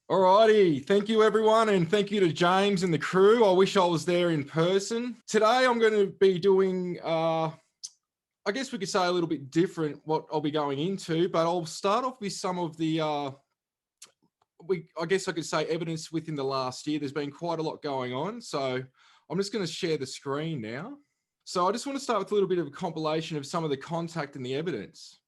Alrighty, thank you everyone, and thank you to James and the crew. I wish I was there in person. Today I'm going to be doing, I guess we could say a little bit different what I'll be going into, but I'll start off with some of the, I guess I could say evidence within the last year. There's been quite a lot going on, so I'm just going to share the screen now. So I just want to start with a little bit of a compilation of some of the contact and the evidence.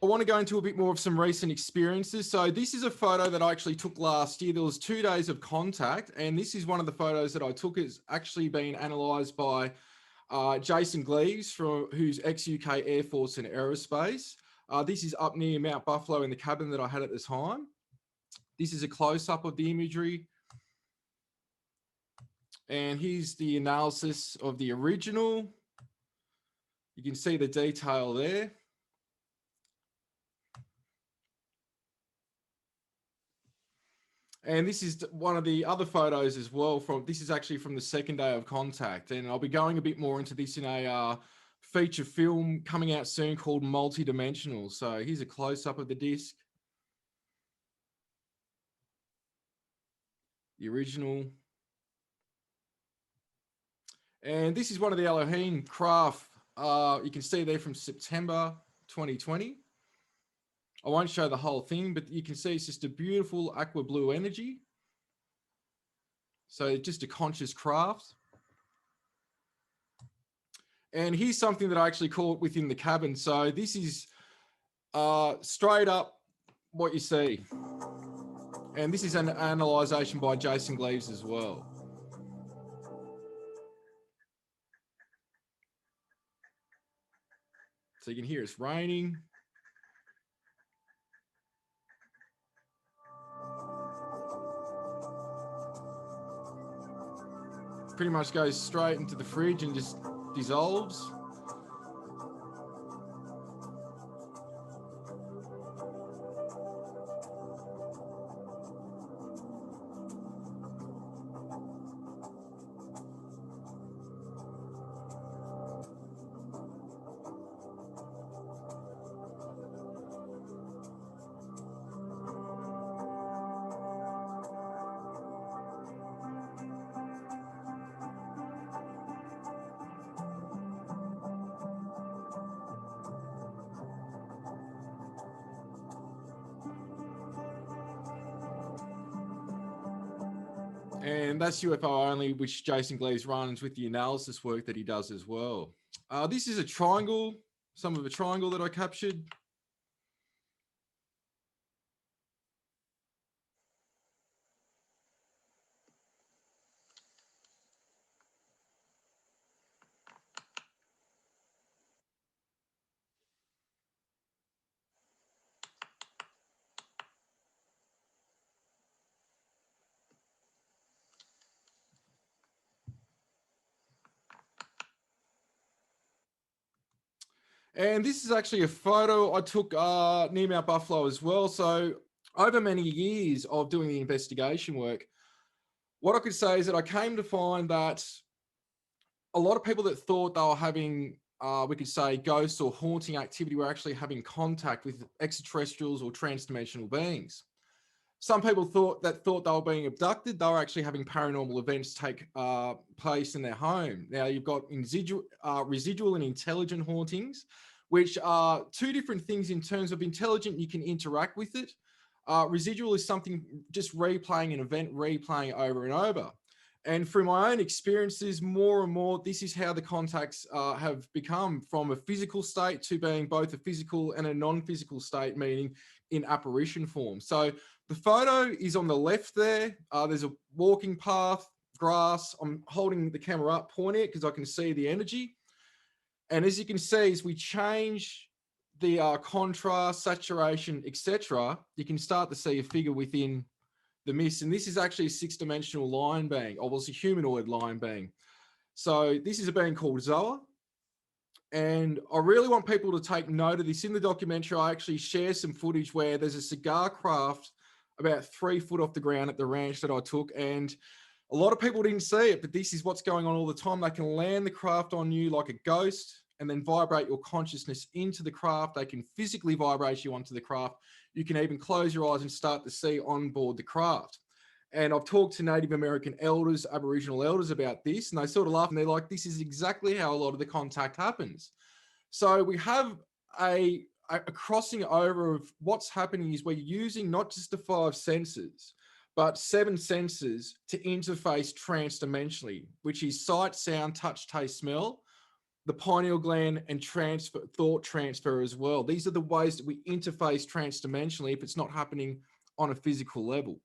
I want to go into a bit more of some recent experiences. So this is a photo that I actually took last year. There was 2 days of contact, and this is one of the photos that I took. It's actually been analysed by Jason Gleaves, who's ex-UK Air Force and Aerospace. This is up near Mount Buffalo in the cabin that I had at the time. This is a close-up of the imagery. And here's the analysis of the original. You can see the detail there. And this is one of the other photos as well. This is actually from the second day of contact. And I'll be going a bit more into this in a feature film coming out soon called Multidimensional. So here's a close-up of the disc. The original. And this is one of the Elohim craft. You can see there from September 2020. I won't show the whole thing, but you can see it's just a beautiful aqua blue energy. So just a conscious craft. And here's something that I actually caught within the cabin. So this is straight up what you see. And this is an analysation by Jason Gleaves as well. So you can hear it's raining. Pretty much goes straight into the fridge and just dissolves. And that's UFO only, which Jason Gleaves runs with the analysis work that he does as well. This is a triangle, some of a triangle that I captured. And this is actually a photo I took near Mount Buffalo as well. So over many years of doing the investigation work, what I could say is that I came to find that a lot of people that thought they were having, we could say, ghosts or haunting activity were actually having contact with extraterrestrials or transdimensional beings. Some people thought they were being abducted. They were actually having paranormal events take place in their home. Now you've got residual and intelligent hauntings, which are two different things in terms of intelligent. You can interact with it. Residual is something just replaying an event, replaying over and over. And through my own experiences, more and more, this is how the contacts have become from a physical state to being both a physical and a non-physical state, meaning in apparition form. So the photo is on the left there. There's a walking path, grass. I'm holding the camera up, pointing it because I can see the energy. And as you can see, as we change the contrast, saturation, etc., you can start to see a figure within the mist. And this is actually a 6-dimensional line being, or was a humanoid line being. So this is a being called Zoa. And I really want people to take note of this. In the documentary, I actually share some footage where there's a cigar craft about 3 foot off the ground at the ranch that I took. And a lot of people didn't see it, but this is what's going on all the time. They can land the craft on you like a ghost and then vibrate your consciousness into the craft. They can physically vibrate you onto the craft. You can even close your eyes and start to see on board the craft. And I've talked to Native American elders, Aboriginal elders about this, and they sort of laugh and they're like, this is exactly how a lot of the contact happens. So we have a crossing over of what's happening is we're using not just the 5 senses, but 7 senses to interface transdimensionally, which is sight, sound, touch, taste, smell, the pineal gland, and thought transfer as well. These are the ways that we interface transdimensionally if it's not happening on a physical level.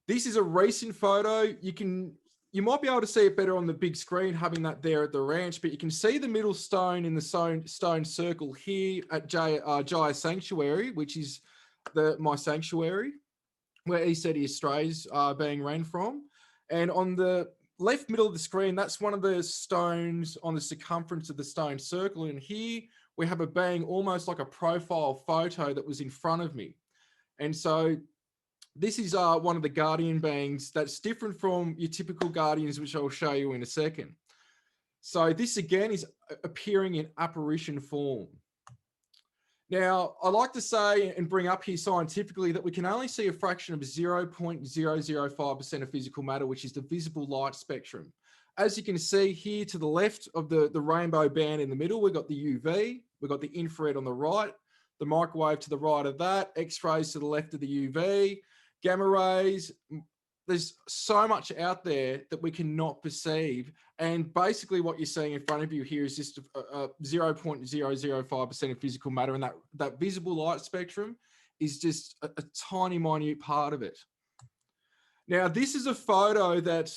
This is a recent photo. You might be able to see it better on the big screen, having that there at the ranch, but you can see the middle stone in the stone circle here at Jaya Sanctuary, which is my sanctuary, where ECETI Australia's being ran from. And on the left middle of the screen, that's one of the stones on the circumference of the stone circle. And here we have a being almost like a profile photo that was in front of me. And so this is one of the guardian beings that's different from your typical guardians, which I'll show you in a second. So this again is appearing in apparition form. Now, I like to say and bring up here scientifically that we can only see a fraction of 0.005% of physical matter, which is the visible light spectrum. As you can see here to the left of the rainbow band in the middle, we've got the UV, we've got the infrared on the right, the microwave to the right of that, X-rays to the left of the UV, gamma rays. There's so much out there that we cannot perceive. And basically what you're seeing in front of you here is just a 0.005% of physical matter. And that visible light spectrum is just a tiny, minute part of it. Now, this is a photo that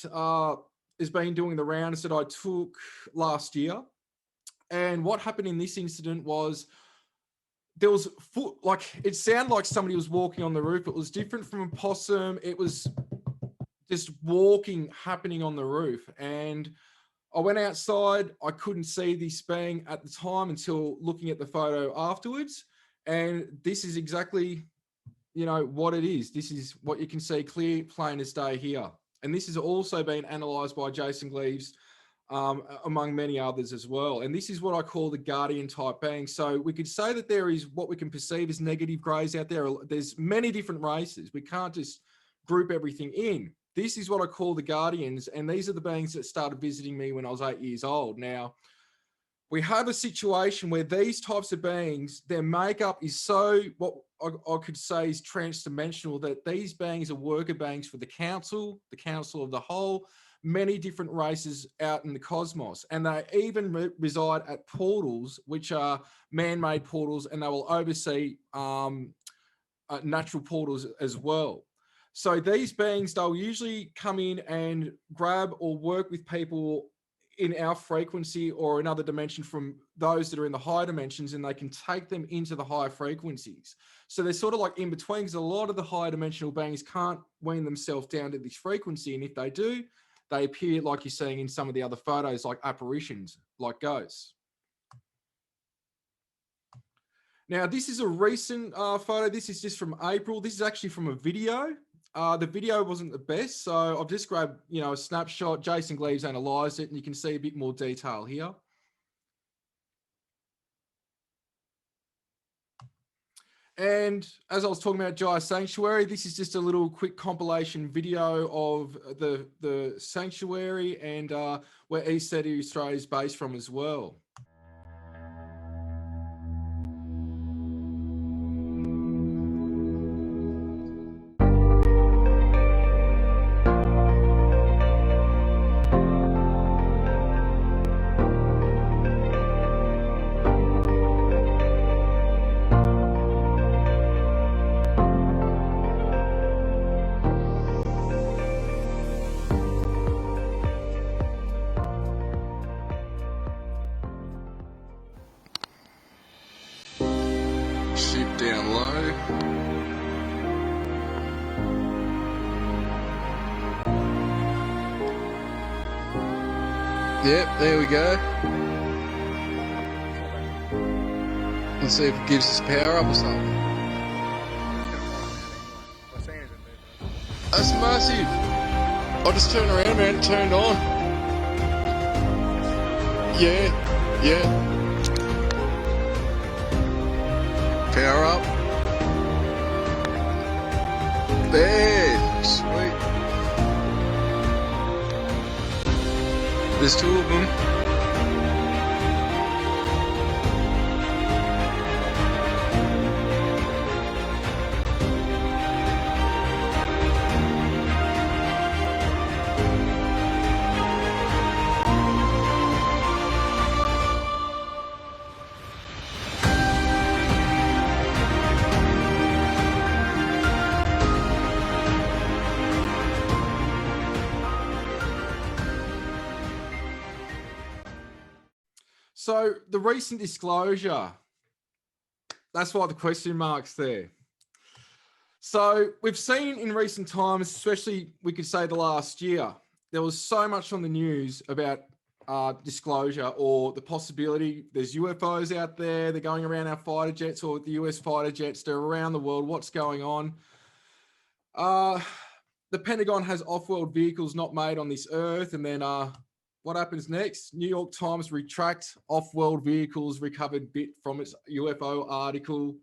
has been doing the rounds that I took last year. And what happened in this incident was there was it sounded like somebody was walking on the roof. It was different from a possum. It was just walking happening on the roof. And I went outside. I couldn't see this being at the time until looking at the photo afterwards. And this is exactly, what it is. This is what you can see clear, plain as day here. And this has also been analysed by Jason Gleaves, among many others as well. And this is what I call the guardian type being. So we could say that there is what we can perceive as negative greys out there. There's many different races. We can't just group everything in. This is what I call the guardians. And these are the beings that started visiting me when I was 8 years old. Now, we have a situation where these types of beings, their makeup is so, what I could say is transdimensional, that these beings are worker beings for the council of the whole, many different races out in the cosmos. And they even reside at portals, which are man-made portals, and they will oversee natural portals as well. So these beings, they'll usually come in and grab or work with people in our frequency or another dimension from those that are in the higher dimensions, and they can take them into the higher frequencies. So they're sort of like in between, because a lot of the higher dimensional beings can't wean themselves down to this frequency. And if they do, they appear like you're seeing in some of the other photos, like apparitions, like ghosts. Now, this is a recent photo. This is just from April. This is actually from a video. The video wasn't the best, so I've just grabbed, a snapshot. Jason Gleaves analysed it, and you can see a bit more detail here. And as I was talking about Jaya Sanctuary, this is just a little quick compilation video of the sanctuary and where ECETI Australia is based from as well. Ship down low. Yep, there we go. Let's see if it gives us power up or something. That's massive. I just turned around, man, it turned on. Yeah. Power up. There, sweet. There's two of them. So the recent disclosure, that's why the question mark's there. So we've seen in recent times, especially we could say the last year, there was so much on the news about disclosure or the possibility there's UFOs out there, they're going around our fighter jets or the US fighter jets, they're around the world, what's going on? The Pentagon has off-world vehicles not made on this earth, and then what happens next? New York Times retract off-world vehicles recovered bit from its UFO article.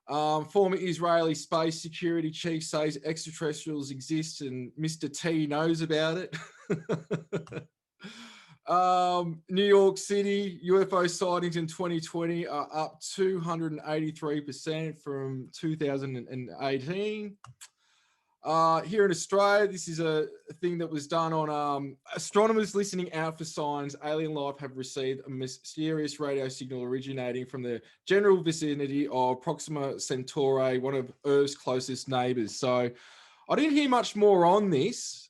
Former Israeli space security chief says extraterrestrials exist and Mr. T knows about it. New York City, UFO sightings in 2020 are up 283% from 2018. Here in Australia, this is a thing that was done on astronomers listening out for signs alien life have received a mysterious radio signal originating from the general vicinity of Proxima Centauri, one of Earth's closest neighbors. So I didn't hear much more on this.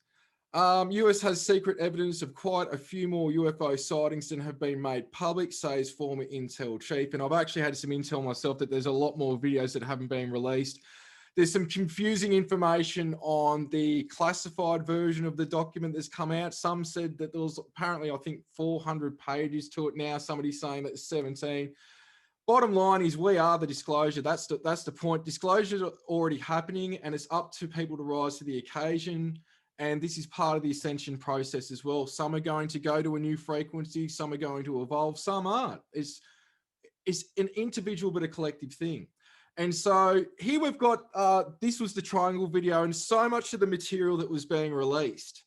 US has secret evidence of quite a few more UFO sightings than have been made public, says former Intel chief. And I've actually had some intel myself that there's a lot more videos that haven't been released. There's some confusing information on the classified version of the document that's come out. Some said that there was apparently, I think, 400 pages to it now. Somebody's saying that it's 17. Bottom line is we are the disclosure. That's the point. Disclosures are already happening, and it's up to people to rise to the occasion. And this is part of the ascension process as well. Some are going to go to a new frequency. Some are going to evolve. Some aren't. It's an individual but a collective thing. And so here we've got, this was the triangle video, and so much of the material that was being released,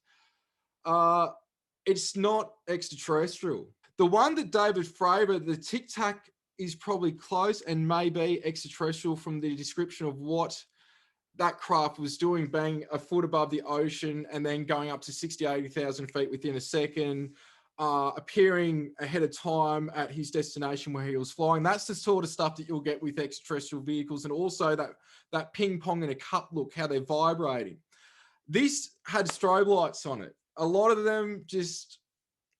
it's not extraterrestrial. The one that David Fravor, the Tic Tac, is probably close and may be extraterrestrial from the description of what that craft was doing, being a foot above the ocean and then going up to 60, 80,000 feet within a second. Appearing ahead of time at his destination where he was flying. That's the sort of stuff that you'll get with extraterrestrial vehicles, and also that ping pong in a cup look, how they're vibrating. This had strobe lights on it. A lot of them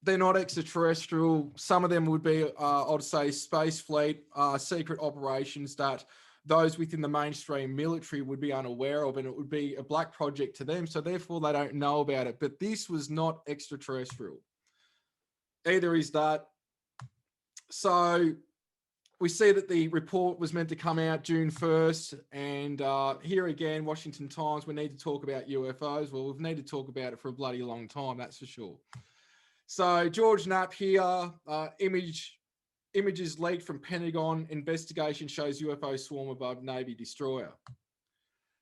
they're not extraterrestrial. Some of them would be, I'd say, space fleet, secret operations that those within the mainstream military would be unaware of, and it would be a black project to them. So therefore they don't know about it. But this was not extraterrestrial. Either is that. So we see that the report was meant to come out June 1st. And here again, Washington Times, we need to talk about UFOs. Well, we've needed to talk about it for a bloody long time, that's for sure. So George Knapp here, images leaked from Pentagon, investigation shows UFO swarm above Navy destroyer.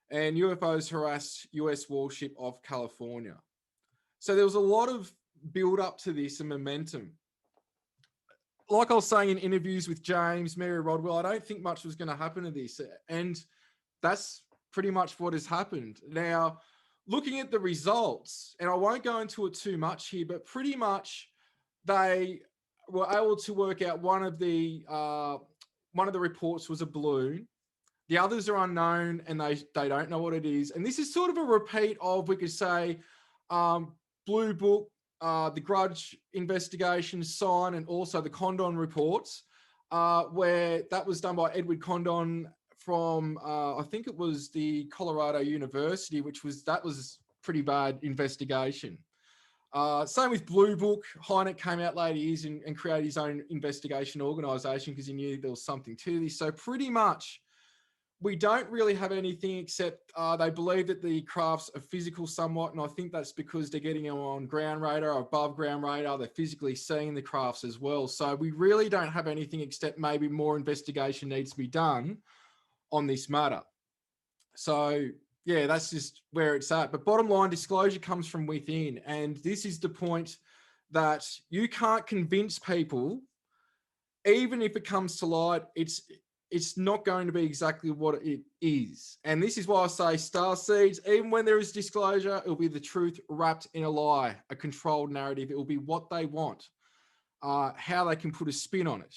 And UFOs harassed US warship off California. So there was a lot of build up to this and momentum. Like I was saying in interviews with James, Mary Rodwell, I don't think much was going to happen to this. And that's pretty much what has happened. Now, looking at the results, and I won't go into it too much here, but pretty much they were able to work out one of the reports was a balloon. The others are unknown and they don't know what it is. And this is sort of a repeat of, we could say, Blue Book, the Grudge investigation, Sign, and also the Condon reports, where that was done by Edward Condon from, I think it was the Colorado University, that was pretty bad investigation. Same with Blue Book. Hynek came out later years and created his own investigation organization because he knew there was something to this. So pretty much, we don't really have anything except they believe that the crafts are physical somewhat, and I think that's because they're getting them on ground radar, above ground radar. They're physically seeing the crafts as well. So we really don't have anything except maybe more investigation needs to be done on this matter. So yeah, that's just where it's at. But bottom line, disclosure comes from within, and this is the point that you can't convince people, even if it comes to light, it's not going to be exactly what it is. And this is why I say star seeds, even when there is disclosure, it'll be the truth wrapped in a lie, a controlled narrative. It will be what they want, how they can put a spin on it.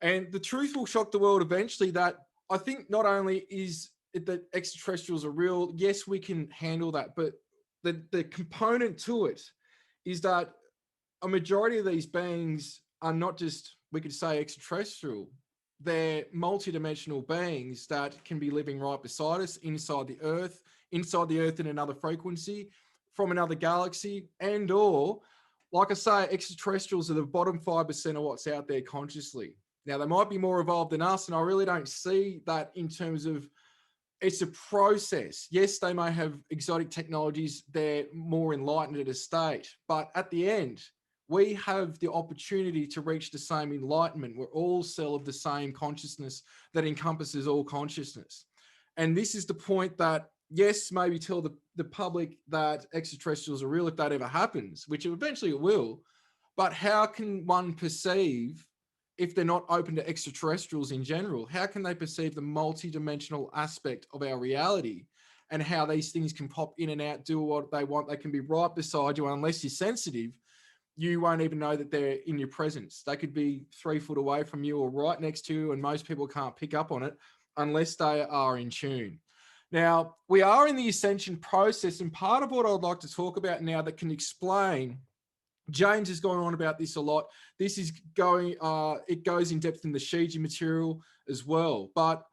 And the truth will shock the world eventually, that I think not only is it that extraterrestrials are real, yes, we can handle that, but the component to it is that a majority of these beings are not just, we could say, extraterrestrial. They're multidimensional beings that can be living right beside us, inside the Earth in another frequency, from another galaxy, and or, like I say, extraterrestrials are the bottom 5% of what's out there consciously. Now, they might be more evolved than us, and I really don't see that in terms of, it's a process. Yes, they may have exotic technologies, they're more enlightened at a state, but at the end, we have the opportunity to reach the same enlightenment. We're all cell of the same consciousness that encompasses all consciousness. And this is the point that, yes, maybe tell the public that extraterrestrials are real if that ever happens, which eventually it will. But how can one perceive, if they're not open to extraterrestrials in general, how can they perceive the multidimensional aspect of our reality and how these things can pop in and out, do what they want? They can be right beside you. Unless you're sensitive, you won't even know that they're in your presence. They could be 3 foot away from you or right next to you, and most people can't pick up on it unless they are in tune. Now, we are in the Ascension process, and part of what I'd like to talk about now that can explain, James has gone on about this a lot. This is going, it goes in depth in the Shiji material as well. But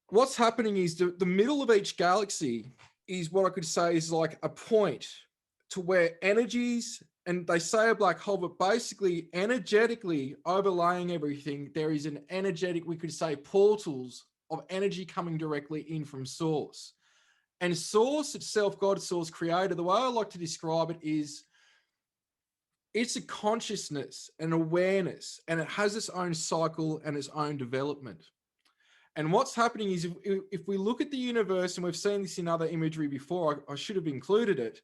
what's happening is the middle of each galaxy is what I could say is like a point to where energies, and they say a black hole, but basically energetically overlaying everything, there is an energetic, we could say, portals of energy coming directly in from source. And source itself, God, source, creator, the way I like to describe it is, it's a consciousness, an awareness, and it has its own cycle and its own development. And what's happening is, if we look at the universe, and we've seen this in other imagery before, I should have included it,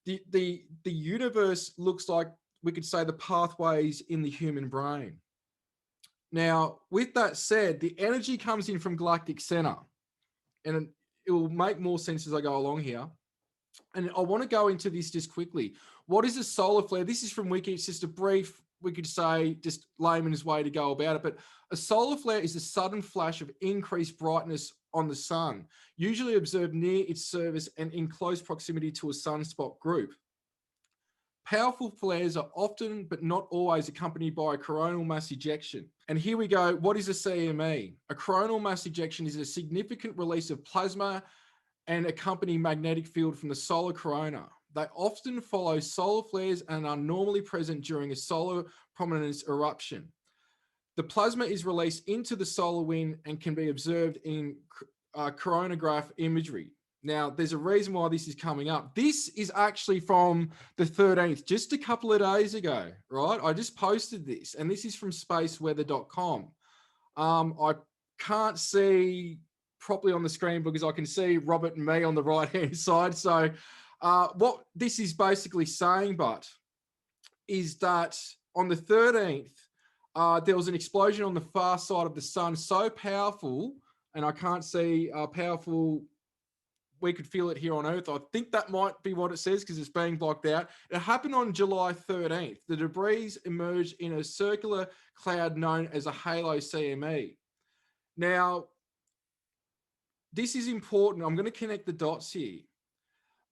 the universe looks like, we could say, the pathways in the human brain. Now, with that said, the energy comes in from galactic center, and it will make more sense as I go along here. And I want to go into this just quickly. What is a solar flare? This is from Wiki. It's just a brief, we could say, just layman's way to go about it. But a solar flare is a sudden flash of increased brightness on the sun, usually observed near its surface and in close proximity to a sunspot group. Powerful flares are often, but not always, accompanied by a coronal mass ejection. And here we go. What is a CME? A coronal mass ejection is a significant release of plasma and accompanying magnetic field from the solar corona. They often follow solar flares and are normally present during a solar prominence eruption. The plasma is released into the solar wind and can be observed in coronagraph imagery. Now, there's a reason why this is coming up. This is actually from the 13th, just a couple of days ago, right? I just posted this, and this is from spaceweather.com. I can't see properly on the screen because I can see Robert and me on the right-hand side. So what this is basically saying, but is that on the 13th, there was an explosion on the far side of the sun, so powerful, and I can't see how powerful we could feel it here on Earth. I think that might be what it says because it's being blocked out. It happened on July 13th. The debris emerged in a circular cloud known as a halo CME. Now, this is important. I'm going to connect the dots here.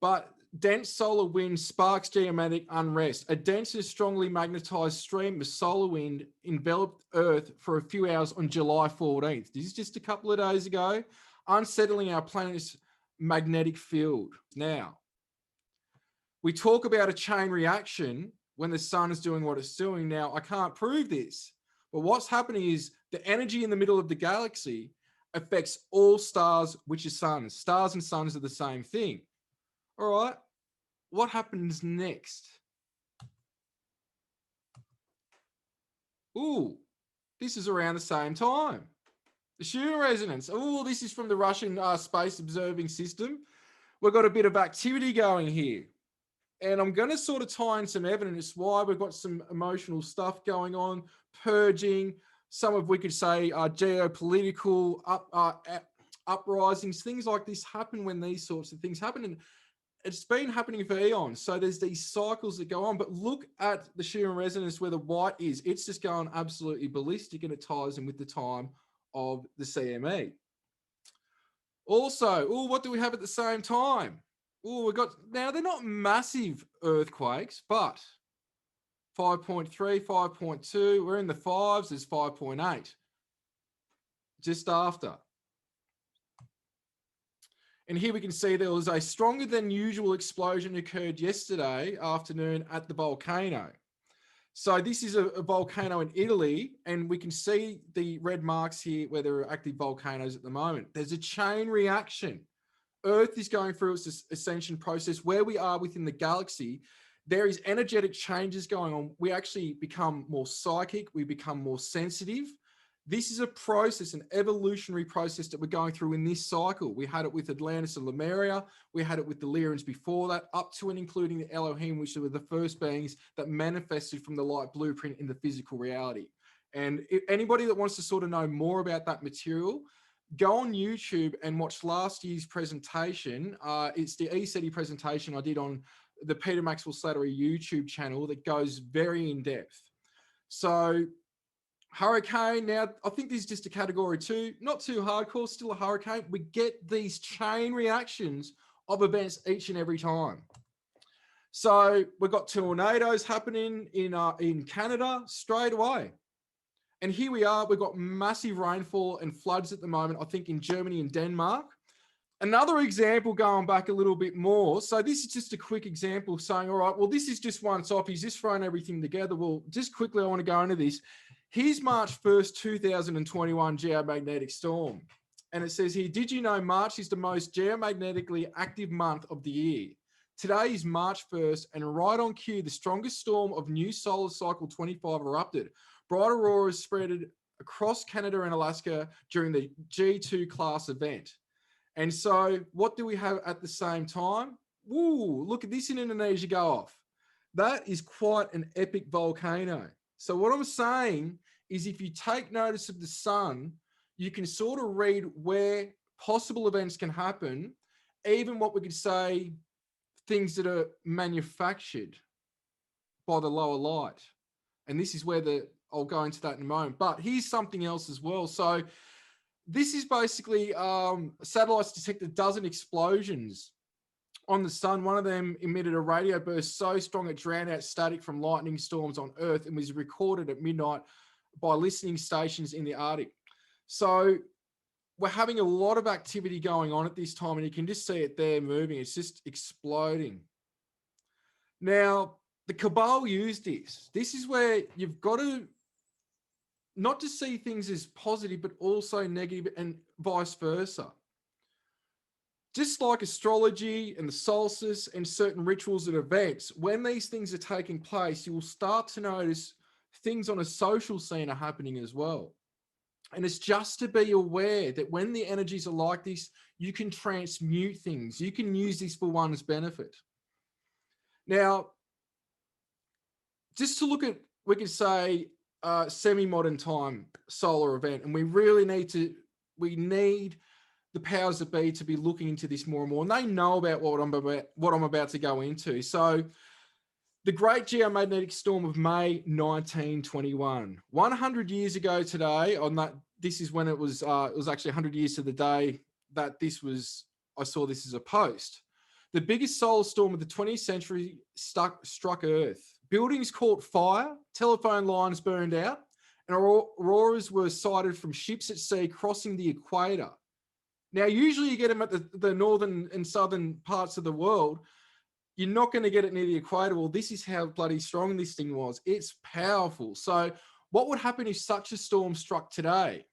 But dense solar wind sparks geomagnetic unrest. A dense and strongly magnetized stream of solar wind enveloped Earth for a few hours on July 14th. This is just a couple of days ago, unsettling our planet's magnetic field. Now, we talk about a chain reaction when the sun is doing what it's doing. Now, I can't prove this, but what's happening is the energy in the middle of the galaxy affects all stars, which is suns. Stars and suns are the same thing. All right, what happens next? Ooh, this is around the same time. The Schumann resonance. Oh, this is from the Russian space observing system. We've got a bit of activity going here. And I'm going to sort of tie in some evidence why we've got some emotional stuff going on, purging, some of, we could say, geopolitical uprisings. Things like this happen when these sorts of things happen. And it's been happening for eons. So there's these cycles that go on. But look at the Schumann resonance where the white is. It's just going absolutely ballistic, and it ties in with the time of the CME. Also, what do we have at the same time? We've got, now they're not massive earthquakes, but 5.3, 5.2, we're in the fives, there's 5.8 just after. And here we can see there was a stronger than usual explosion occurred yesterday afternoon at the volcano. So this is a volcano in Italy, and we can see the red marks here where there are active volcanoes at the moment. There's a chain reaction. Earth is going through its ascension process. Where we are within the galaxy, there is energetic changes going on. We actually become more psychic. We become more sensitive. This is a process, an evolutionary process that we're going through in this cycle. We had it with Atlantis and Lemuria. We had it with the Lyrians before that, up to and including the Elohim, which were the first beings that manifested from the light blueprint in the physical reality. And if anybody that wants to sort of know more about that material, go on YouTube and watch last year's presentation. It's the ECETI presentation I did on the Peter Maxwell Slattery YouTube channel that goes very in depth. So hurricane, now I think this is just a category 2, not too hardcore, still a hurricane. We get these chain reactions of events each and every time. So we've got tornadoes happening in Canada straight away. And here we are, we've got massive rainfall and floods at the moment, I think in Germany and Denmark. Another example going back a little bit more. So this is just a quick example saying, all right, well, this is just once off. He's just thrown everything together. Well, just quickly, I want to go into this. Here's March 1st, 2021 geomagnetic storm. And it says here, did you know March is the most geomagnetically active month of the year? Today is March 1st, and right on cue, the strongest storm of new solar cycle 25 erupted. Bright auroras spread across Canada and Alaska during the G2 class event. And so what do we have at the same time? Woo, look at this in Indonesia go off. That is quite an epic volcano. So what I'm saying is if you take notice of the sun, you can sort of read where possible events can happen, even what we could say, things that are manufactured by the lower light. And this is where I'll go into that in a moment. But here's something else as well. So this is basically satellites detected a dozen explosions on the sun. One of them emitted a radio burst so strong it drowned out static from lightning storms on Earth and was recorded at midnight by listening stations in the Arctic. So we're having a lot of activity going on at this time, and you can just see it there moving. It's just exploding. Now, the cabal used this. This is where you've got to not to see things as positive, but also negative, and vice versa. Just like astrology and the solstice and certain rituals and events, when these things are taking place, you will start to notice things on a social scene are happening as well. And it's just to be aware that when the energies are like this, you can transmute things. You can use this for one's benefit. Now, just to look at, we could say, semi-modern time solar event, and we need the powers that be to be looking into this more and more, and they know about what I'm about to go into. So the Great Geomagnetic Storm of May 1921, 100 years ago today. On that, this is when it was actually 100 years to the day that I saw this as a post. The biggest solar storm of the 20th century struck Earth. Buildings caught fire, telephone lines burned out, and auroras were sighted from ships at sea crossing the equator. Now, usually you get them at the northern and southern parts of the world. You're not going to get it near the equator. Well, this is how bloody strong this thing was. It's powerful. So what would happen if such a storm struck today?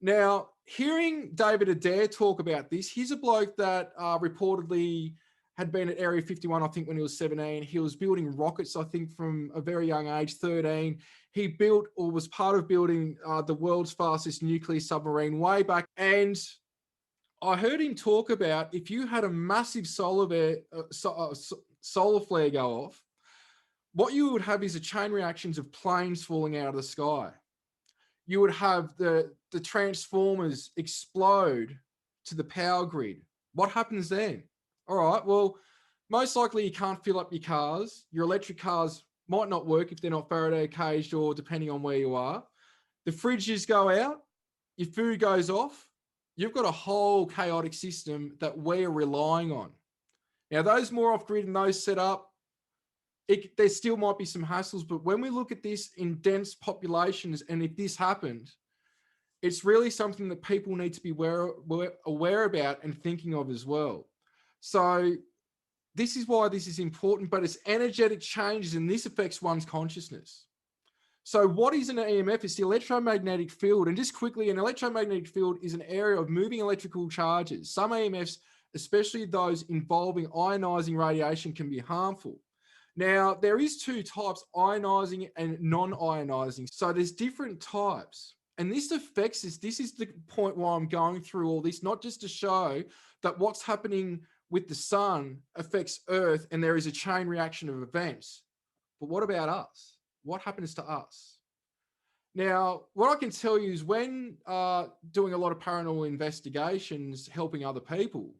Now, hearing David Adair talk about this, he's a bloke that reportedly had been at Area 51, I think, when he was 17. He was building rockets, I think, from a very young age, 13. He built, or was part of building, the world's fastest nuclear submarine way back. And I heard him talk about, if you had a massive solar flare go off, what you would have is a chain reactions of planes falling out of the sky. You would have the transformers explode to the power grid. What happens then? All right, well, most likely you can't fill up your cars. Your electric cars might not work if they're not Faraday caged, or depending on where you are. The fridges go out, your food goes off. You've got a whole chaotic system that we're relying on. Now, those more off-grid and those set up, there still might be some hassles, but when we look at this in dense populations, and if this happened, it's really something that people need to be aware about and thinking of as well. So this is why this is important, but it's energetic changes, and this affects one's consciousness. So what is an EMF? It's the electromagnetic field. And just quickly, an electromagnetic field is an area of moving electrical charges. Some EMFs, especially those involving ionizing radiation, can be harmful. Now, there is two types, ionizing and non-ionizing. So there's different types. And this affects us. This is the point why I'm going through all this, not just to show that what's happening with the sun affects Earth and there is a chain reaction of events. But what about us? What happens to us? Now, what I can tell you is when doing a lot of paranormal investigations, helping other people,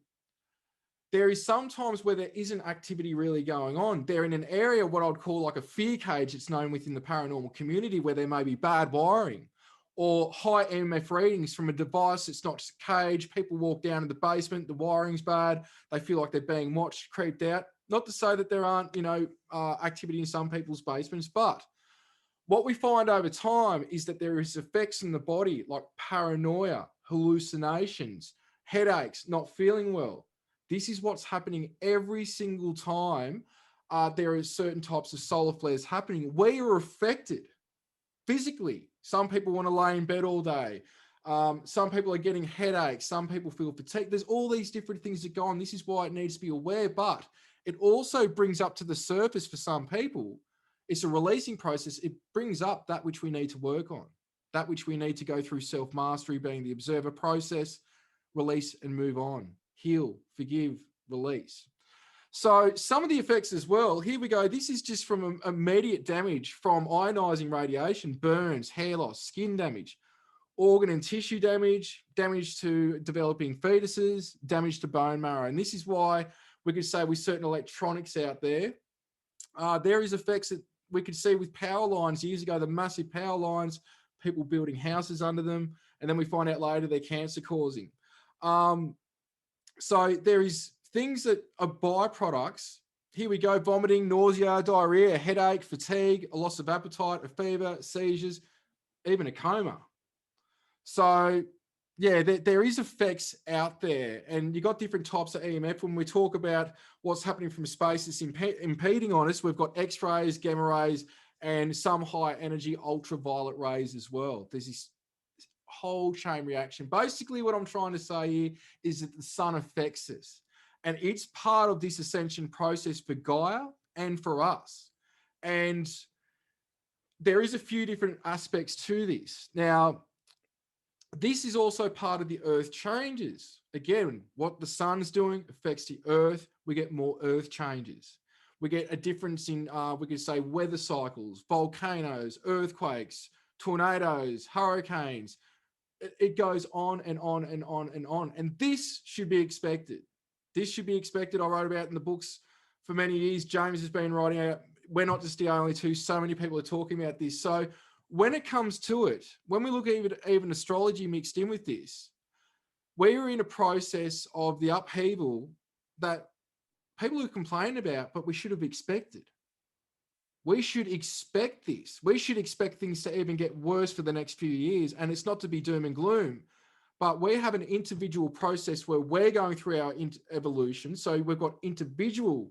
there is sometimes where there isn't activity really going on. They're in an area, what I'd call like a fear cage. It's known within the paranormal community, where there may be bad wiring or high EMF readings from a device that's not just a cage. People walk down to the basement, the wiring's bad. They feel like they're being watched, creeped out. Not to say that there aren't, activity in some people's basements, but what we find over time is that there is effects in the body like paranoia, hallucinations, headaches, not feeling well. This is what's happening every single time there are certain types of solar flares happening. We are affected physically. Some people want to lay in bed all day. Some people are getting headaches. Some people feel fatigued. There's all these different things that go on. This is why it needs to be aware, but it also brings up to the surface for some people. It's a releasing process. It brings up that which we need to work on, that which we need to go through self-mastery, being the observer process, release and move on, heal, forgive, release. So some of the effects as well, here we go. This is just from immediate damage from ionizing radiation, burns, hair loss, skin damage, organ and tissue damage, damage to developing fetuses, damage to bone marrow. And this is why we could say with certain electronics out there, there is effects that we could see with power lines years ago, the massive power lines, people building houses under them, and then we find out later they're cancer causing. So there is things that are byproducts. Here we go, vomiting, nausea, diarrhea, headache, fatigue, a loss of appetite, a fever, seizures, even a coma. So yeah, there is effects out there, and you got different types of EMF. When we talk about what's happening from space that's impeding on us, we've got X-rays, gamma rays, and some high energy ultraviolet rays as well. There's this whole chain reaction. Basically, what I'm trying to say here is that the sun affects us, and it's part of this ascension process for Gaia and for us. And there is a few different aspects to this. Now, this is also part of the earth changes. Again, what the sun's doing affects the earth. We get more earth changes. We get a difference in, we could say, weather cycles, volcanoes, earthquakes, tornadoes, hurricanes. It goes on and on and on and on. And this should be expected. This should be expected. I wrote about in the books for many years. James has been writing out. We're not just the only two. So many people are talking about this. So when it comes to it, when we look at even astrology mixed in with this, we're in a process of the upheaval that people who complain about, but we should have expected. We should expect this. We should expect things to even get worse for the next few years. And it's not to be doom and gloom, but we have an individual process where we're going through our evolution. So we've got individual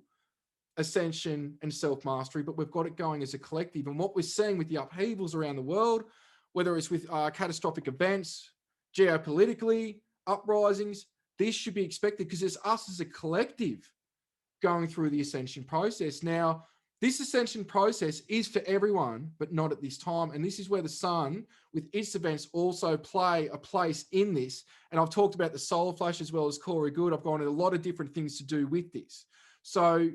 ascension and self-mastery, but we've got it going as a collective. And what we're seeing with the upheavals around the world, whether it's with catastrophic events, geopolitically, uprisings, this should be expected because it's us as a collective going through the ascension process. Now, this ascension process is for everyone, but not at this time. And this is where the sun, with its events, also play a place in this. And I've talked about the solar flash as well as Corey Good. I've gone into a lot of different things to do with this. So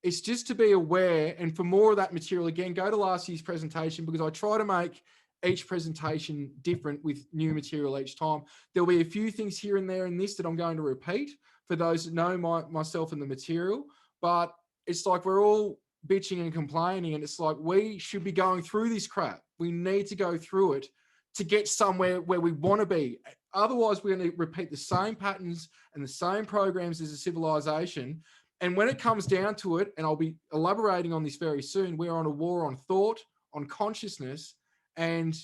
it's just to be aware. And for more of that material, again, go to last year's presentation, because I try to make each presentation different with new material each time. There'll be a few things here and there in this that I'm going to repeat for those that know myself and the material. But it's like we're all bitching and complaining, and it's like we should be going through this crap. We need to go through it to get somewhere where we want to be. Otherwise, we're going to repeat the same patterns and the same programs as a civilization. And when it comes down to it, and I'll be elaborating on this very soon, we're on a war on thought, on consciousness, and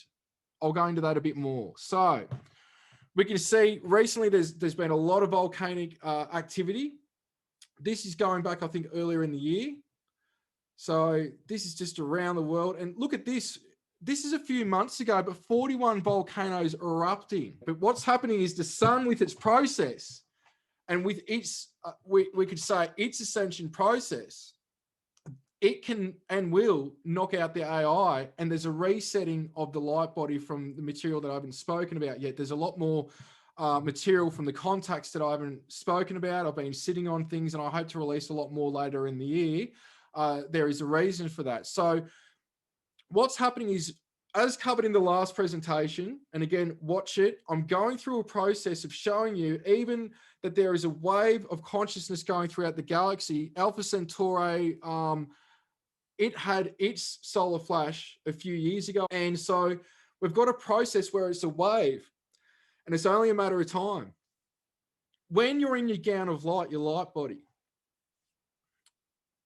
I'll go into that a bit more. So we can see recently there's been a lot of volcanic activity. This is going back, I think, earlier in the year. So this is just around the world. And look at this. This is a few months ago, but 41 volcanoes erupting. But what's happening is the sun, with its process and with its, we could say its ascension process, it can and will knock out the AI. And there's a resetting of the light body from the material that I haven't spoken about yet. There's a lot more material from the contacts that I haven't spoken about. I've been sitting on things, and I hope to release a lot more later in the year. There is a reason for that. So what's happening is, as covered in the last presentation, and again, watch it, I'm going through a process of showing you even that there is a wave of consciousness going throughout the galaxy. Alpha Centauri, it had its solar flash a few years ago. And so we've got a process where it's a wave, and it's only a matter of time. When you're in your gown of light, your light body,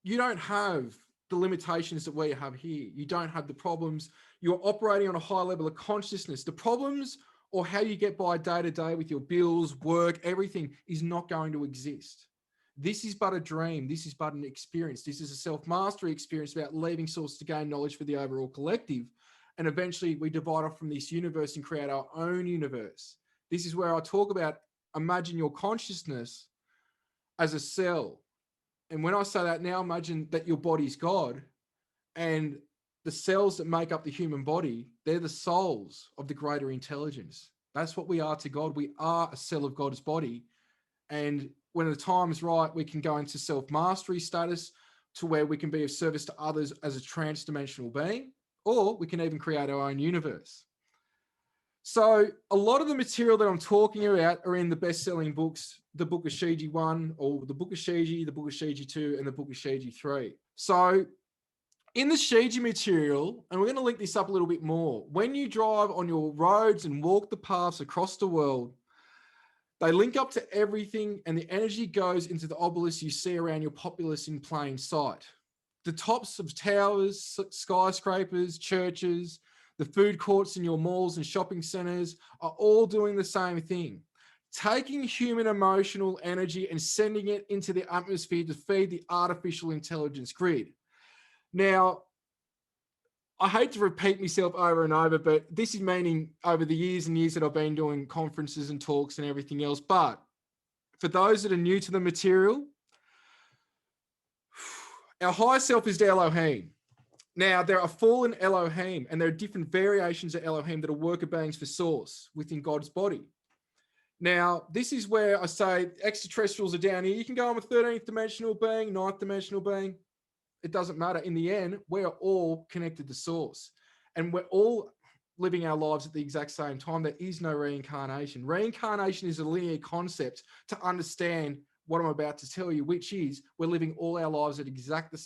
you don't have the limitations that we have here. You don't have the problems. You're operating on a high level of consciousness. The problems or how you get by day to day with your bills, work, everything is not going to exist. This is but a dream. This is but an experience. This is a self-mastery experience about leaving source to gain knowledge for the overall collective. And eventually we divide off from this universe and create our own universe. This is where I talk about, imagine your consciousness as a cell. And when I say that now, imagine that your body's God, and the cells that make up the human body, they're the souls of the greater intelligence. That's what we are to God. We are a cell of God's body. And when the time is right, we can go into self-mastery status to where we can be of service to others as a trans-dimensional being, or we can even create our own universe. So a lot of the material that I'm talking about are in the best-selling books, the Book of Shiji 1, or the Book of Shiji, the Book of Shiji 2, and the Book of Shiji 3. So in the Shiji material, and we're going to link this up a little bit more, when you drive on your roads and walk the paths across the world, they link up to everything, and the energy goes into the obelisks you see around your populace in plain sight. The tops of towers, skyscrapers, churches, the food courts in your malls and shopping centers are all doing the same thing, taking human emotional energy and sending it into the atmosphere to feed the artificial intelligence grid. Now, I hate to repeat myself over and over, but this is meaning over the years and years that I've been doing conferences and talks and everything else. But for those that are new to the material, our higher self is the Elohim. Now, there are fallen Elohim, and there are different variations of Elohim that are worker beings for source within God's body. Now, this is where I say extraterrestrials are down here. You can go on a 13th dimensional being, 9th dimensional being. It doesn't matter. In the end, we're all connected to source, and we're all living our lives at the exact same time. There is no reincarnation. Reincarnation is a linear concept to understand what I'm about to tell you, which is we're living all our lives at exactly the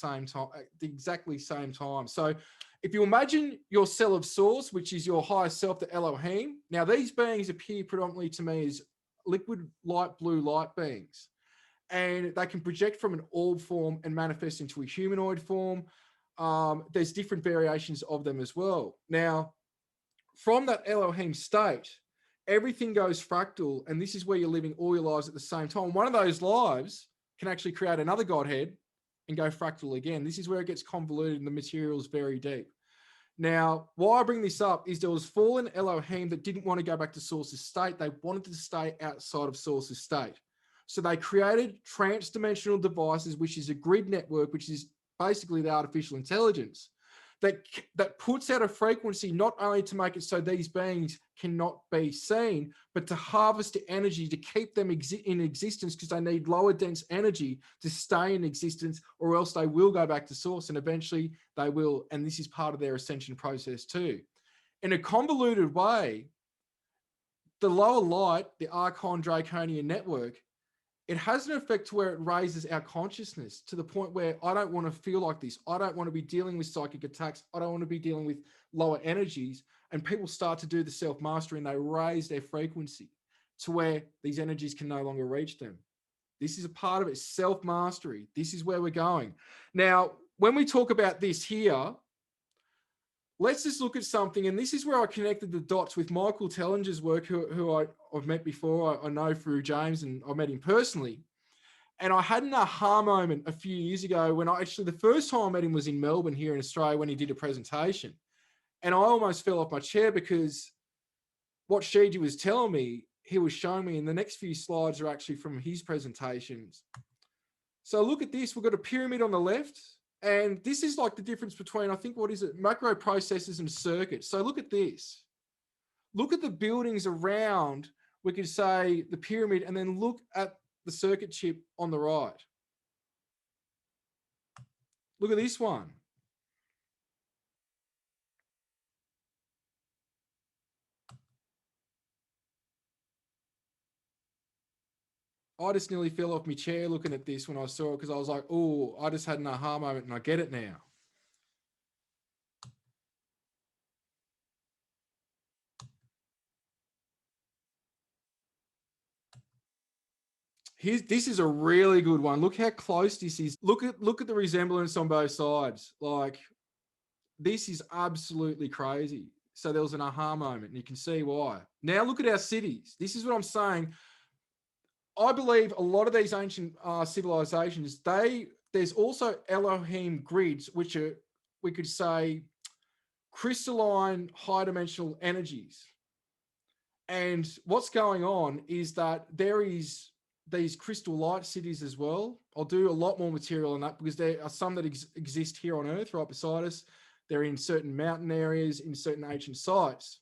same time. So if you imagine your cell of source, which is your higher self, the Elohim, now these beings appear predominantly to me as liquid light blue light beings. And they can project from an orb form and manifest into a humanoid form. There's different variations of them as well. Now, from that Elohim state, everything goes fractal, and this is where you're living all your lives at the same time. One of those lives can actually create another Godhead and go fractal again. This is where it gets convoluted and the material is very deep. Now, why I bring this up is there was fallen Elohim that didn't want to go back to Source's state. They wanted to stay outside of Source's state. So they created trans-dimensional devices, which is a grid network, which is basically the artificial intelligence that puts out a frequency not only to make it so these beings cannot be seen, but to harvest the energy to keep them in existence, because they need lower dense energy to stay in existence, or else they will go back to source, and eventually they will. And this is part of their ascension process too. In a convoluted way, the lower light, the Archon Draconian network, it has an effect to where it raises our consciousness to the point where I don't want to feel like this. I don't want to be dealing with psychic attacks. I don't want to be dealing with lower energies. And people start to do the self-mastery and they raise their frequency to where these energies can no longer reach them. This is a part of it, self-mastery. This is where we're going. Now, when we talk about this here, let's just look at something, and this is where I connected the dots with Michael Tellinger's work, who I've met before. I know through James, and I met him personally. And I had an aha moment a few years ago when the first time I met him was in Melbourne here in Australia when he did a presentation. And I almost fell off my chair because what Shiji was telling me, he was showing me, and the next few slides are actually from his presentations. So look at this. We've got a pyramid on the left. And this is like the difference between, I think, what is it? Macro processors and circuits. So look at this. Look at the buildings around, we could say, the pyramid, and then look at the circuit chip on the right. Look at this one. I just nearly fell off my chair looking at this when I saw it, because I was like, oh, I just had an aha moment and I get it now. This is a really good one. Look how close this is. Look at the resemblance on both sides. Like, this is absolutely crazy. So there was an aha moment, and you can see why. Now look at our cities. This is what I'm saying. I believe a lot of these ancient civilizations, there's also Elohim grids, which are, we could say, crystalline high dimensional energies. And what's going on is that there is these crystal light cities as well. I'll do a lot more material on that, because there are some that exist here on Earth right beside us. They're in certain mountain areas, in certain ancient sites.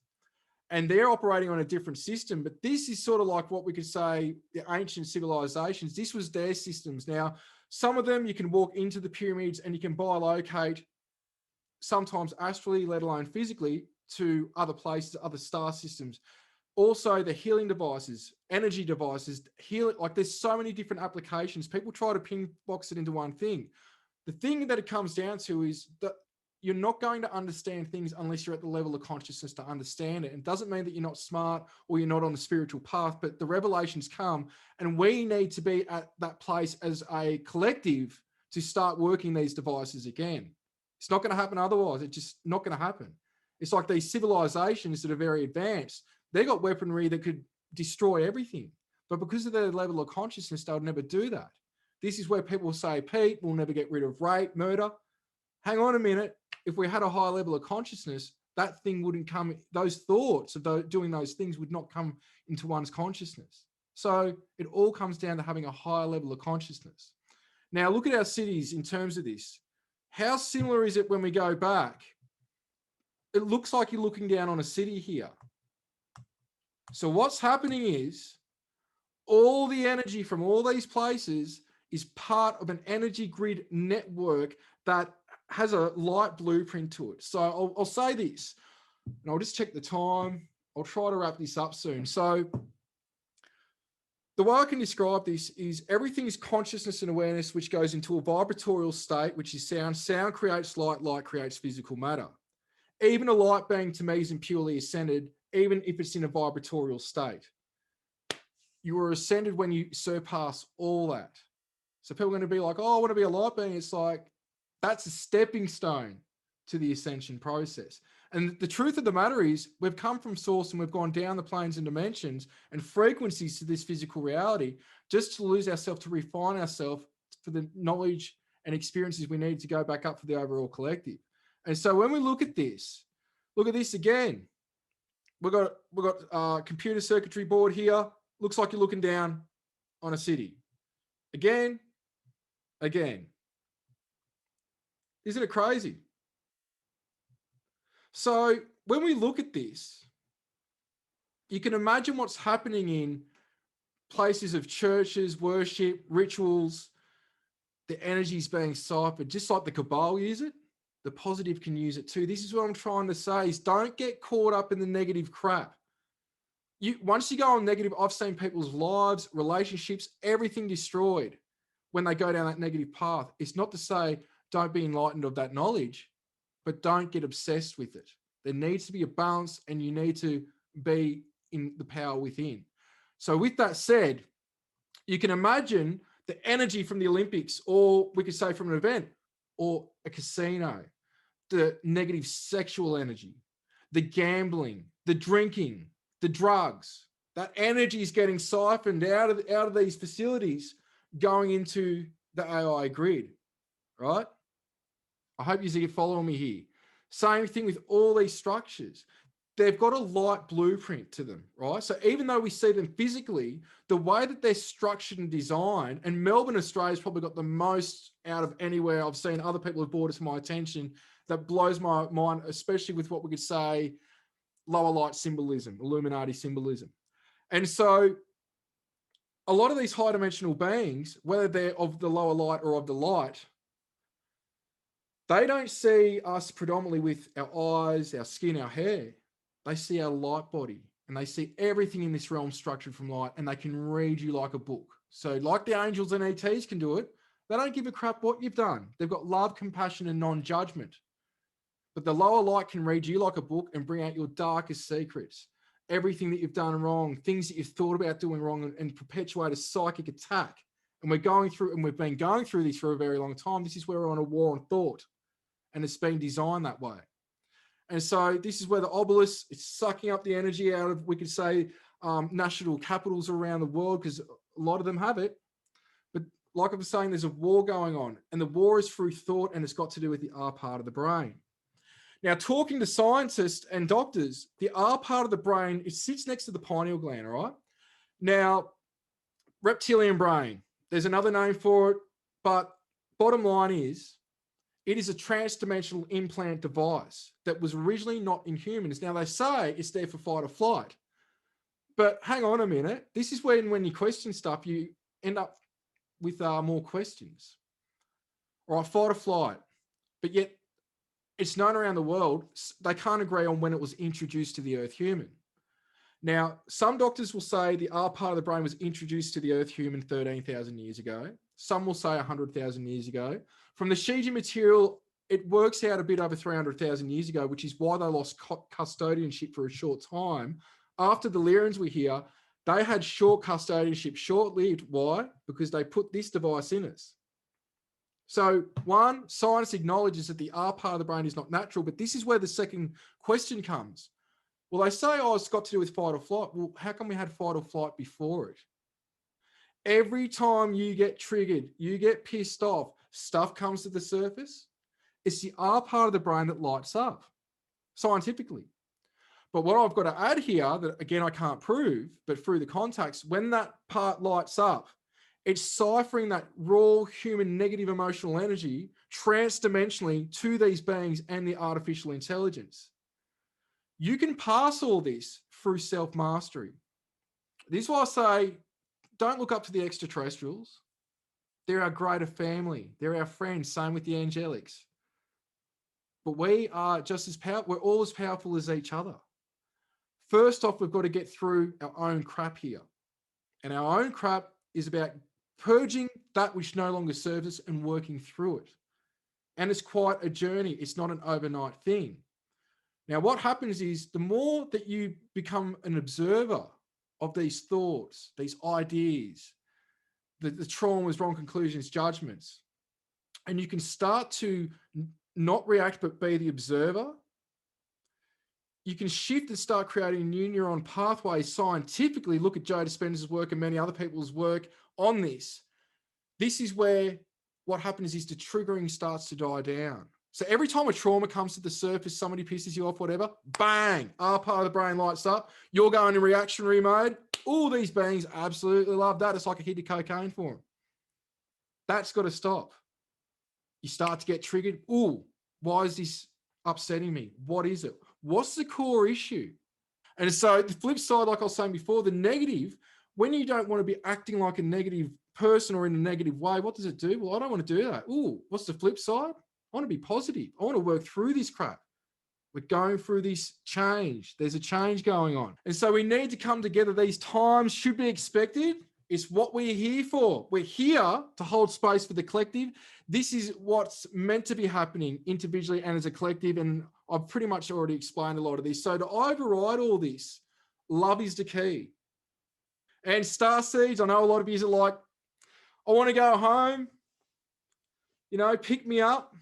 And they're operating on a different system. But this is sort of like what we could say, the ancient civilizations. This was their systems. Now, some of them you can walk into the pyramids and you can bilocate, sometimes astrally, let alone physically, to other places, other star systems. Also, the healing devices, energy devices, like there's so many different applications. People try to pin box it into one thing. The thing that it comes down to is that you're not going to understand things unless you're at the level of consciousness to understand it. It doesn't mean that you're not smart or you're not on the spiritual path, but the revelations come, and we need to be at that place as a collective to start working these devices again. It's not going to happen otherwise. It's just not going to happen. It's like these civilizations that are very advanced. They got weaponry that could destroy everything, but because of their level of consciousness, they'll never do that. This is where people say, Pete, we'll never get rid of rape, murder. hang on a minute, if we had a high level of consciousness, that thing wouldn't come, those thoughts of doing those things would not come into one's consciousness. So it all comes down to having a higher level of consciousness. Now, look at our cities in terms of this. How similar is it when we go back? It looks like you're looking down on a city here. So what's happening is all the energy from all these places is part of an energy grid network that has a light blueprint to it. So I'll say this, and I'll just check the time. I'll try to wrap this up soon. So the way I can describe this is everything is consciousness and awareness, which goes into a vibratorial state, which is sound. Sound creates light, light creates physical matter. Even a light being to me isn't purely ascended, even if it's in a vibratorial state. You are ascended when you surpass all that. So people are going to be like, oh, I want to be a light being. It's like, that's a stepping stone to the ascension process. And the truth of the matter is we've come from source and we've gone down the planes and dimensions and frequencies to this physical reality just to lose ourselves, to refine ourselves for the knowledge and experiences we need to go back up for the overall collective. And so when we look at this again. We've got a computer circuitry board here. Looks like you're looking down on a city. Again. Isn't it crazy? So when we look at this, you can imagine what's happening in places of churches, worship, rituals, the energy's being ciphered, just like the Cabal use it, the positive can use it too. This is what I'm trying to say is don't get caught up in the negative crap. Once you go on negative, I've seen people's lives, relationships, everything destroyed when they go down that negative path. It's not to say don't be enlightened of that knowledge, but don't get obsessed with it. There needs to be a balance and you need to be in the power within. So with that said, you can imagine the energy from the Olympics, or we could say from an event or a casino, the negative sexual energy, the gambling, the drinking, the drugs. That energy is getting siphoned out of these facilities going into the AI grid, right? I hope you're following me here. Same thing with all these structures. They've got a light blueprint to them, right? So even though we see them physically, the way that they're structured and designed, and Melbourne, Australia's probably got the most out of anywhere I've seen. Other people have brought it to my attention that blows my mind, especially with what we could say lower light symbolism, Illuminati symbolism. And so a lot of these high dimensional beings, whether they're of the lower light or of the light, they don't see us predominantly with our eyes, our skin, our hair. They see our light body and they see everything in this realm structured from light, and they can read you like a book. So like the angels and ETs can do it, they don't give a crap what you've done. They've got love, compassion, and non-judgment. But the lower light can read you like a book and bring out your darkest secrets, everything that you've done wrong, things that you've thought about doing wrong, and perpetuate a psychic attack. And we've been going through this for a very long time. This is where we're on a war on thought, and it's been designed that way. And so this is where the obelisk is sucking up the energy out of, we could say, national capitals around the world, because a lot of them have it. But like I was saying, there's a war going on, and the war is through thought, and it's got to do with the R part of the brain. Now, talking to scientists and doctors, the R part of the brain, it sits next to the pineal gland, all right? Now, reptilian brain, there's another name for it, but bottom line is, it is a trans-dimensional implant device that was originally not in humans. Now, they say it's there for fight or flight. But hang on a minute. This is when you question stuff, you end up with more questions. All right, fight or flight. But yet, it's known around the world, they can't agree on when it was introduced to the Earth human. Now, some doctors will say the R part of the brain was introduced to the Earth human 13,000 years ago. Some will say 100,000 years ago. From the Shiji material, it works out a bit over 300,000 years ago, which is why they lost custodianship for a short time. After the Lyrians were here, they had short custodianship, short-lived. Why? Because they put this device in us. So one, science acknowledges that the R part of the brain is not natural, but this is where the second question comes. Well, they say, oh, it's got to do with fight or flight. Well, how come we had fight or flight before it? Every time you get triggered, you get pissed off, stuff comes to the surface. It's the R part of the brain that lights up, scientifically. But what I've got to add here, that again, I can't prove, but through the context, when that part lights up, it's ciphering that raw human negative emotional energy transdimensionally to these beings and the artificial intelligence. You can pass all this through self-mastery. This is why I say, don't look up to the extraterrestrials. They're our greater family. They're our friends. Same with the angelics. But we are just as powerful. We're all as powerful as each other. First off, we've got to get through our own crap here. And our own crap is about purging that which no longer serves us and working through it. And it's quite a journey. It's not an overnight thing. Now, what happens is the more that you become an observer of these thoughts, these ideas, the traumas, wrong conclusions, judgments, and you can start to not react but be the observer, you can shift and start creating new neuron pathways scientifically. Look at Joe Dispenza's work and many other people's work on this. This is where what happens is the triggering starts to die down. So every time a trauma comes to the surface, somebody pisses you off, whatever, bang, our part of the brain lights up. You're going in reactionary mode. All these beings absolutely love that. It's like a hit of cocaine for them. That's got to stop. You start to get triggered. Ooh, why is this upsetting me? What is it? What's the core issue? And so the flip side, like I was saying before, the negative, when you don't want to be acting like a negative person or in a negative way, what does it do? Well, I don't want to do that. Ooh, what's the flip side? I want to be positive. I want to work through this crap. We're going through this change. There's a change going on. And so we need to come together. These times should be expected. It's what we're here for. We're here to hold space for the collective. This is what's meant to be happening individually and as a collective. And I've pretty much already explained a lot of this. So to override all this, love is the key. And star seeds, I know a lot of you are like, I want to go home, pick me up.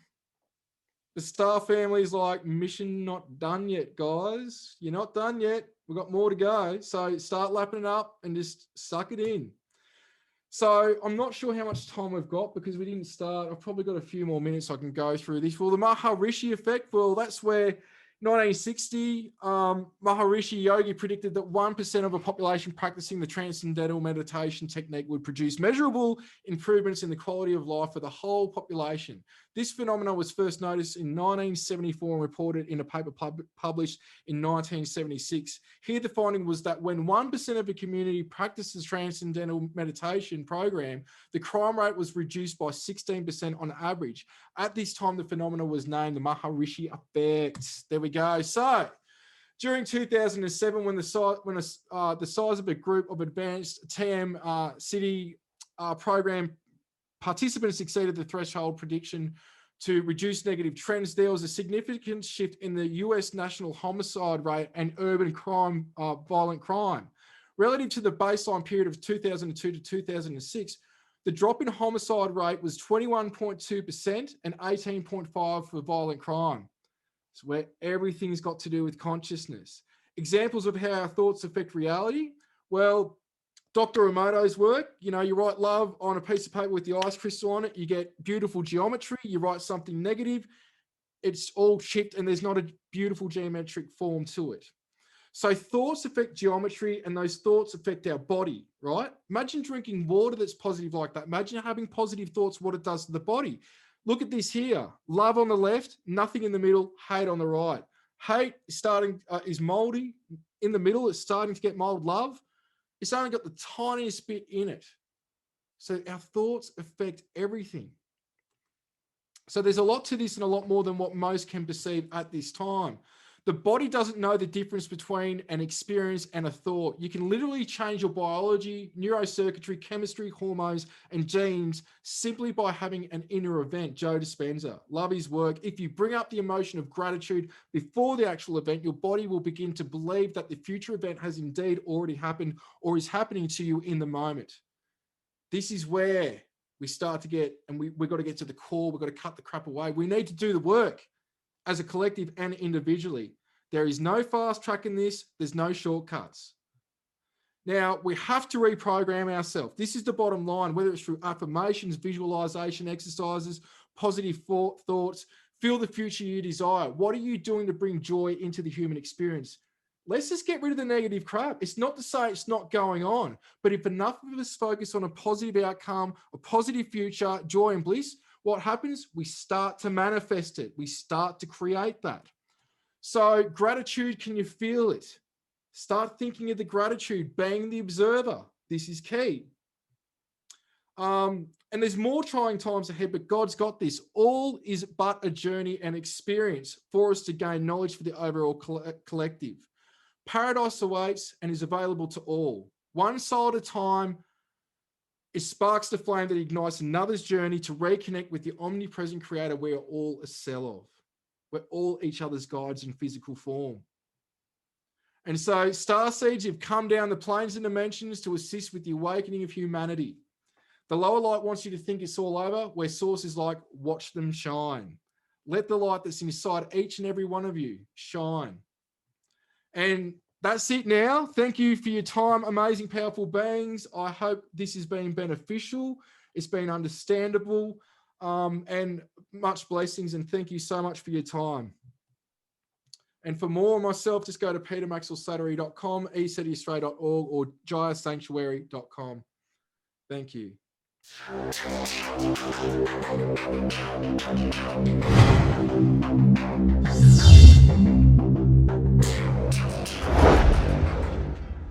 The star family's like, mission not done yet, guys. You're not done yet. We've got more to go. So start lapping it up and just suck it in. So I'm not sure how much time we've got because we didn't start. I've probably got a few more minutes I can go through this. Well, the Maharishi effect, well, that's where 1960, Maharishi Yogi predicted that 1% of a population practicing the transcendental meditation technique would produce measurable improvements in the quality of life for the whole population. This phenomenon was first noticed in 1974 and reported in a paper published in 1976. Here, the finding was that when 1% of a community practices transcendental meditation program, the crime rate was reduced by 16% on average. At this time, the phenomenon was named the Maharishi effect. There we go. So, during 2007, when the size of a group of advanced TM city program participants exceeded the threshold prediction to reduce negative trends, there was a significant shift in the US national homicide rate and urban crime, violent crime. Relative to the baseline period of 2002 to 2006, the drop in homicide rate was 21.2% and 18.5% for violent crime. It's where everything's got to do with consciousness. Examples of how our thoughts affect reality. Well, Dr. Emoto's work, you write love on a piece of paper with the ice crystal on it, you get beautiful geometry. You write something negative, it's all chipped and there's not a beautiful geometric form to it. So thoughts affect geometry and those thoughts affect our body, right? Imagine drinking water that's positive like that. Imagine having positive thoughts, what it does to the body. Look at this here. Love on the left, nothing in the middle, hate on the right. Hate is moldy. In the middle, it's starting to get mold. Love, it's only got the tiniest bit in it. So our thoughts affect everything. So there's a lot to this and a lot more than what most can perceive at this time. The body doesn't know the difference between an experience and a thought. You can literally change your biology, neurocircuitry, chemistry, hormones, and genes simply by having an inner event. Joe Dispenza, love his work. If you bring up the emotion of gratitude before the actual event, your body will begin to believe that the future event has indeed already happened or is happening to you in the moment. This is where we start to get, and we've got to get to the core. We've got to cut the crap away. We need to do the work as a collective and individually. There is no fast track in this. There's no shortcuts. Now, we have to reprogram ourselves. This is the bottom line, whether it's through affirmations, visualization exercises, positive thoughts, Feel the future you desire. What are you doing to bring joy into the human experience? Let's just get rid of the negative crap. It's not to say it's not going on, but if enough of us focus on a positive outcome, a positive future, joy and bliss, what happens? We start to manifest it. We start to create that. So gratitude, can you feel it? Start thinking of the gratitude, being the observer. This is key. And there's more trying times ahead, but God's got this. All is but a journey and experience for us to gain knowledge for the overall collective. Paradise awaits and is available to all. One soul at a time, it sparks the flame that ignites another's journey to reconnect with the omnipresent creator we are all a cell of. We're all each other's guides in physical form. And so star seeds have come down the planes and dimensions to assist with the awakening of humanity. The lower light wants you to think it's all over, where source is like, watch them shine. Let the light that's inside each and every one of you shine. And that's it now. Thank you for your time, amazing, powerful beings. I hope this has been beneficial. It's been understandable, and much blessings. And thank you so much for your time. And for more on myself, just go to petermaxwellslattery.com, ECETIaustralia.org, or jayasanctuary.com. Thank you.